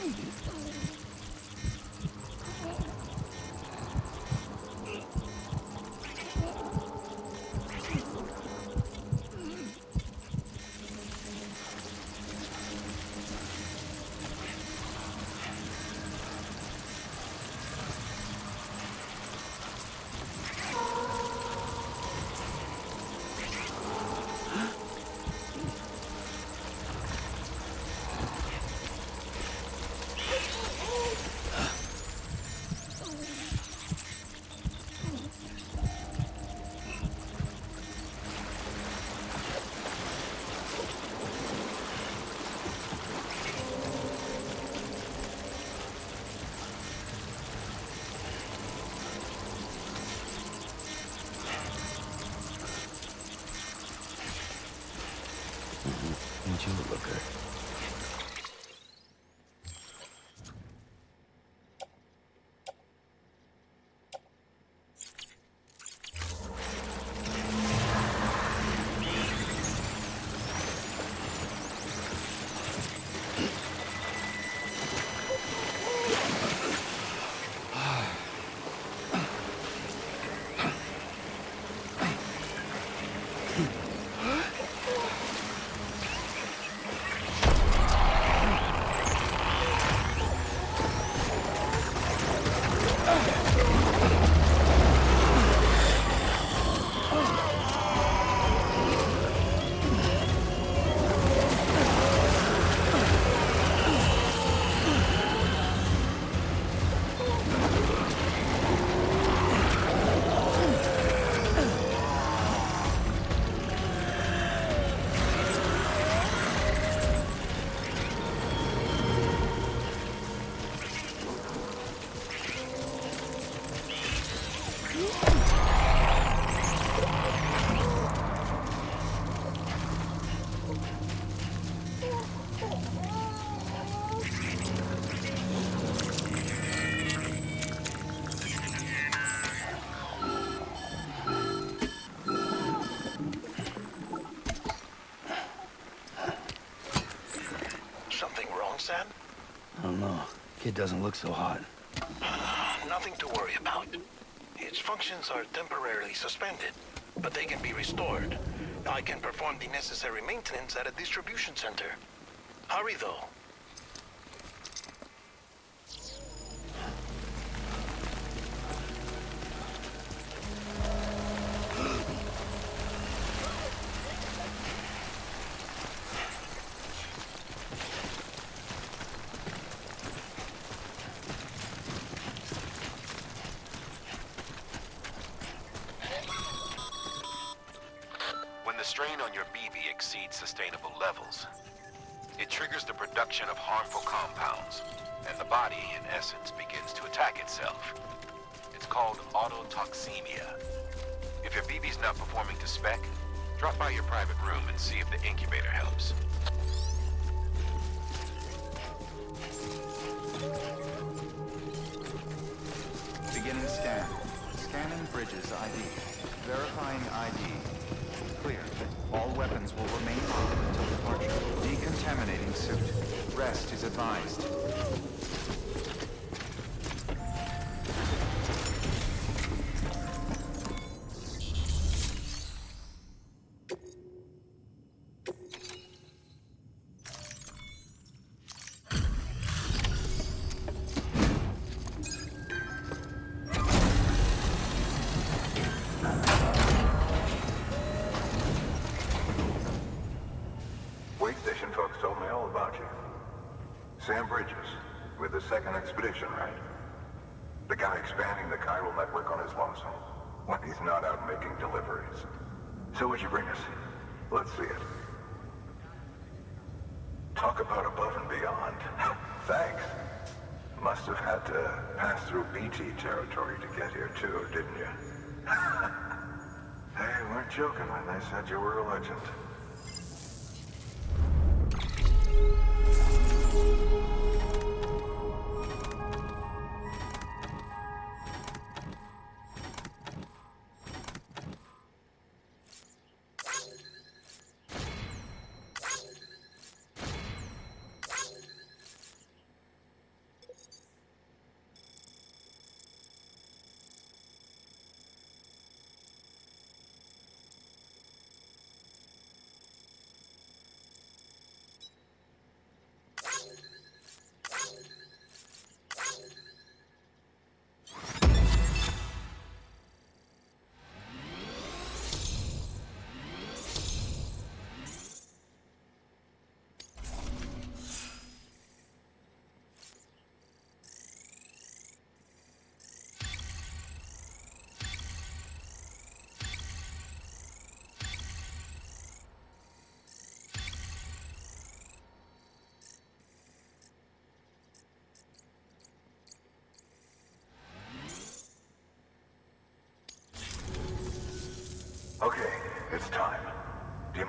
Ain't you a looker? Something wrong, Sam? I don't know. Kid doesn't look so hot. Nothing to worry about. Its functions are temporarily suspended, but they can be restored. I can perform the necessary maintenance at a distribution center. Hurry, though. When the strain on your BB exceeds sustainable levels, it triggers the production of harmful compounds, and the body, in essence, begins to attack itself. It's called autotoxemia. If your BB's not performing to spec, drop by your private room and see if the incubator helps. Beginning scan. Scanning Bridges ID. Verifying ID. Clear. All weapons will remain on until departure. Decontaminating suit. Rest is advised. Station folks told me all about you. Sam Bridges, with the second expedition, right? The guy expanding the chiral network on his lonesome, when he's not out making deliveries. So what'd you bring us? Let's see it. Talk about above and beyond. Thanks. Must have had to pass through BT territory to get here too, didn't you? They weren't joking when they said you were a legend.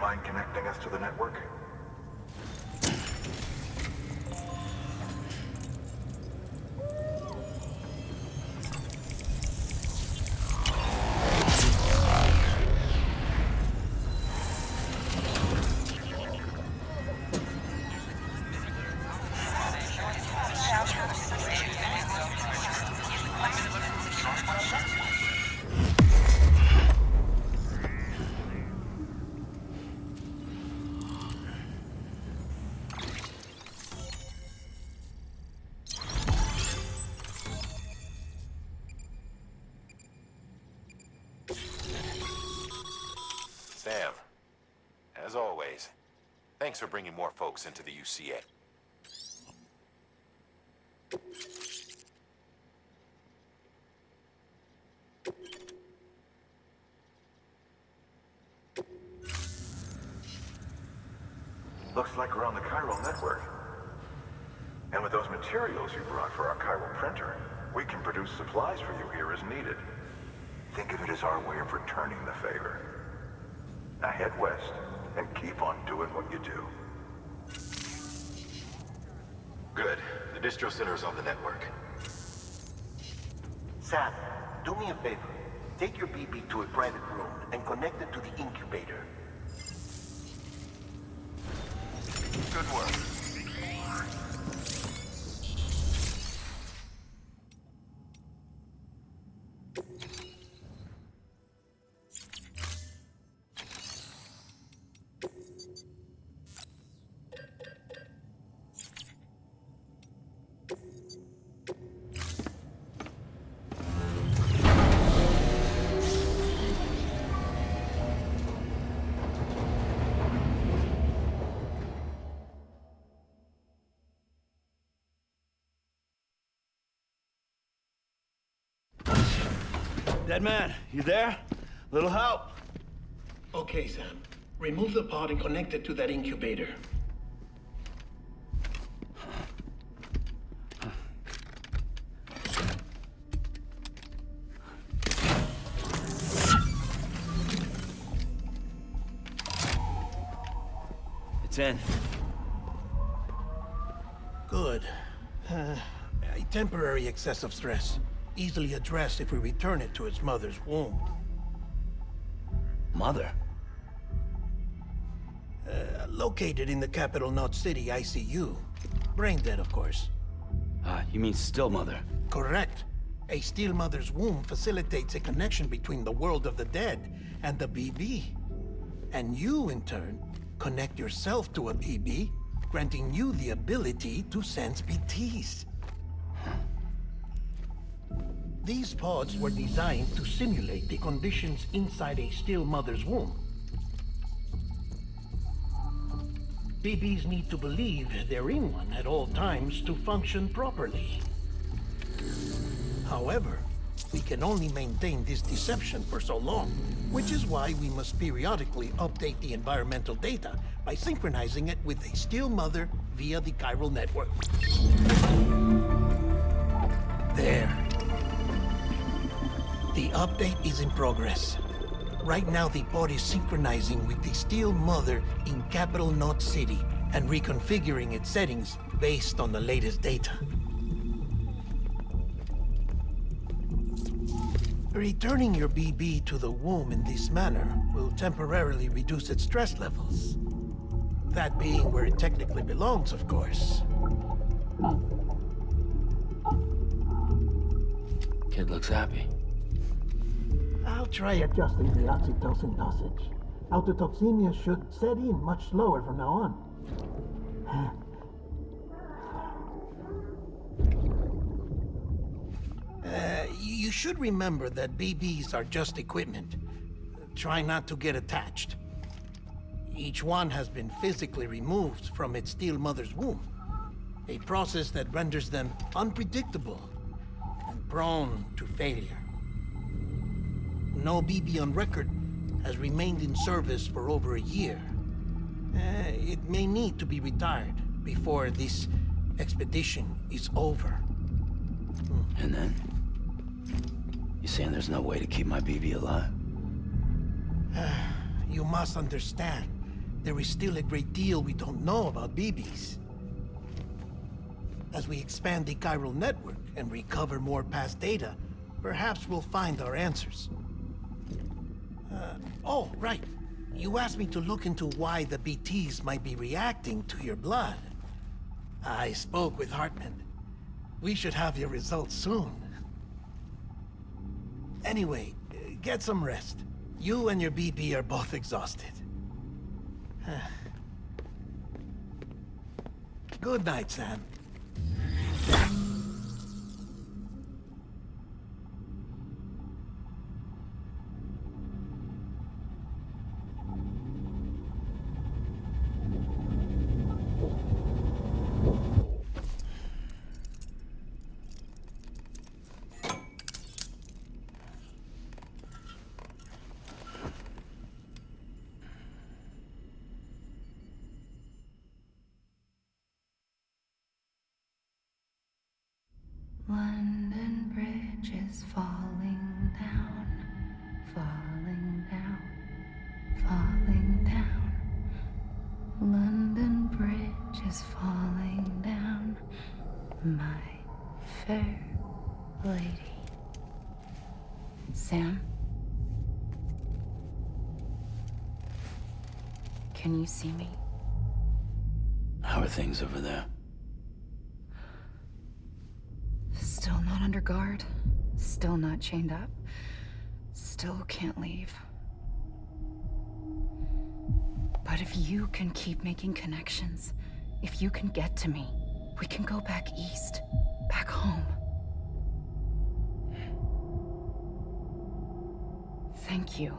mind connecting us to the network? Sam, as always, thanks for bringing more folks into the UCA. Looks like we're on the chiral network. And with those materials you brought for our chiral printer, we can produce supplies for you here as needed. Think of it as our way of returning the favor. Now head west and keep on doing what you do. Good. The distro center is on the network. Sam, do me a favor. Take your BB to a private room and connect it to the incubator. Good work. Dead man, you there? Little help? Okay, Sam. Remove the pod and connect it to that incubator. It's in. Good. A temporary excessive stress. Easily addressed if we return it to its mother's womb. Mother? Located in the capital Knot City ICU. Brain dead, of course. You mean still mother? Correct. A still mother's womb facilitates a connection between the world of the dead and the BB. And you, in turn, connect yourself to a BB, granting you the ability to sense BTs. These pods were designed to simulate the conditions inside a still mother's womb. BBs need to believe they're in one at all times to function properly. However, we can only maintain this deception for so long, which is why we must periodically update the environmental data by synchronizing it with a still mother via the chiral network. There. The update is in progress. Right now, the pod is synchronizing with the still mother in capital Knot City and reconfiguring its settings based on the latest data. Returning your BB to the womb in this manner will temporarily reduce its stress levels. That being where it technically belongs, of course. Kid looks happy. I'll try adjusting the oxytocin dosage. Autotoxemia should set in much slower from now on. You should remember that BBs are just equipment. Try not to get attached. Each one has been physically removed from its still mother's womb. A process that renders them unpredictable and prone to failure. No BB on record has remained in service for over a year. It may need to be retired before this expedition is over. And then? You saying there's no way to keep my BB alive? You must understand, there is still a great deal we don't know about BBs. As we expand the chiral network and recover more past data, perhaps we'll find our answers. Oh, right. You asked me to look into why the BTs might be reacting to your blood. I spoke with Hartman. We should have your results soon. Anyway, get some rest. You and your BB are both exhausted. Good night, Sam. London Bridge is falling down, falling down, falling down. London Bridge is falling down, my fair lady. Sam? Can you see me? How are things over there? Still not under guard, still not chained up, still can't leave. But if you can keep making connections, if you can get to me, we can go back east, back home. Thank you.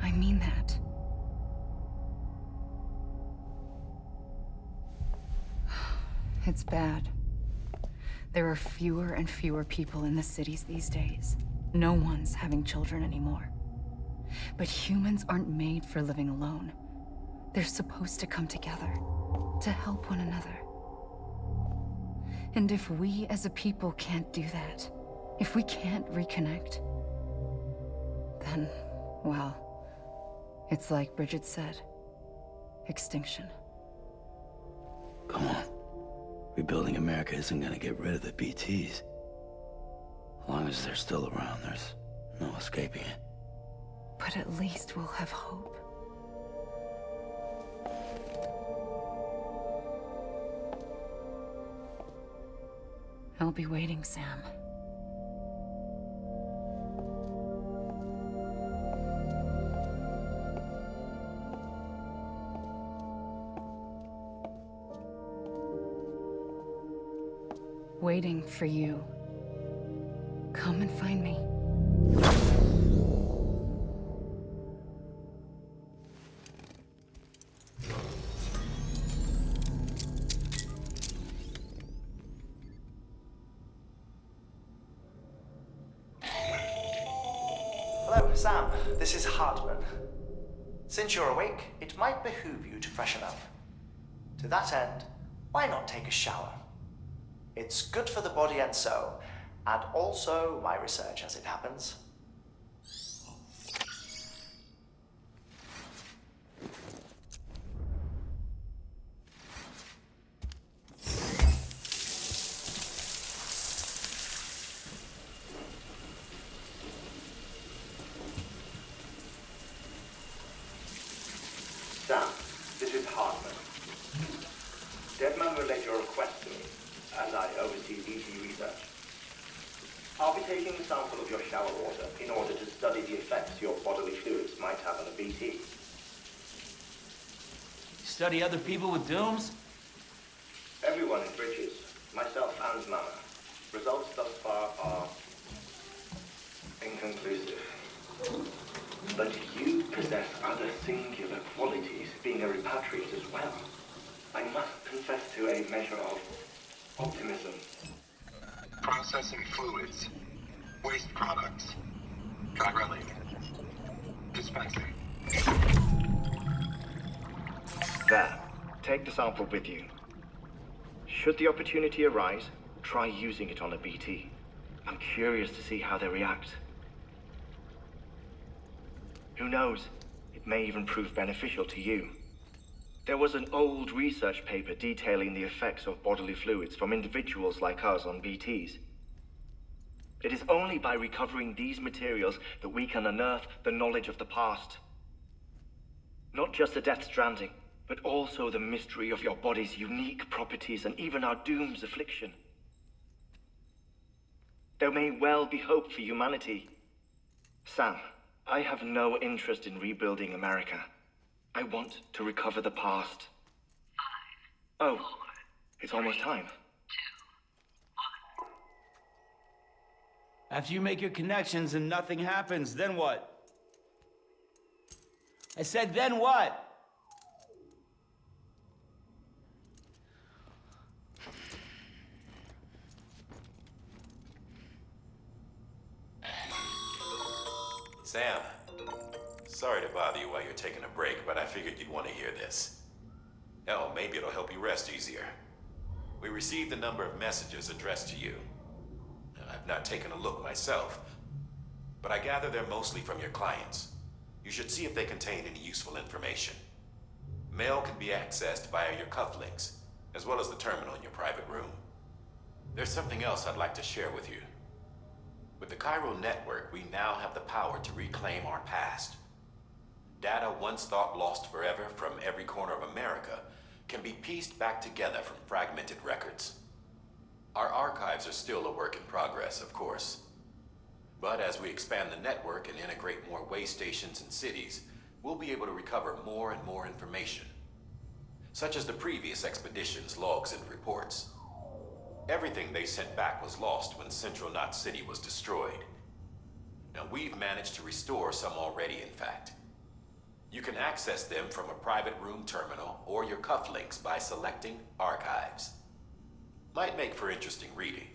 I mean that. It's bad. There are fewer and fewer people in the cities these days. No one's having children anymore. But humans aren't made for living alone. They're supposed to come together, to help one another. And if we as a people can't do that, if we can't reconnect, then, well, it's like Bridget said, extinction. Come on. Rebuilding America isn't gonna get rid of the BTs. As long as they're still around, there's no escaping it. But at least we'll have hope. I'll be waiting, Sam. Waiting for you. Come and find me. Hello, Sam. This is Hartman. Since you're awake, it might behoove you to freshen up. To that end, why not take a shower? It's good for the body and soul, and also my research as it happens. Sam, this is Hartman. Deadman relayed your request to me, as I oversee BT research. I'll be taking a sample of your shower water in order to study the effects your bodily fluids might have on a BT. Study other people with dooms? Everyone in Bridges, myself and Mama. Results thus far are inconclusive. But you possess other singular qualities, being a repatriate as well. I must confess to a measure of optimism. Processing fluids. Waste products. Chiralling. Dispensing. There. Take the sample with you. Should the opportunity arise, try using it on a BT. I'm curious to see how they react. Who knows? It may even prove beneficial to you. There was an old research paper detailing the effects of bodily fluids from individuals like us on BTs. It is only by recovering these materials that we can unearth the knowledge of the past. Not just the Death Stranding, but also the mystery of your body's unique properties and even our doom's affliction. There may well be hope for humanity. Sam, I have no interest in rebuilding America. I want to recover the past. 5, 4, oh, it's almost time. 2, 1. After you make your connections and nothing happens, then what? I said, then what? Sam, sorry to bother you while you're taking a break, but I figured you'd want to hear this. Hell, maybe it'll help you rest easier. We received a number of messages addressed to you. I've not taken a look myself, but I gather they're mostly from your clients. You should see if they contain any useful information. Mail can be accessed via your cufflinks, as well as the terminal in your private room. There's something else I'd like to share with you. With the Chiral Network, we now have the power to reclaim our past. Data once thought lost forever from every corner of America can be pieced back together from fragmented records. Our archives are still a work in progress, of course. But as we expand the network and integrate more way stations and cities, we'll be able to recover more and more information, such as the previous expedition's logs and reports. Everything they sent back was lost when Central Knot City was destroyed. Now, we've managed to restore some already, in fact. You can access them from a private room terminal or your cufflinks by selecting Archives. Might make for interesting reading.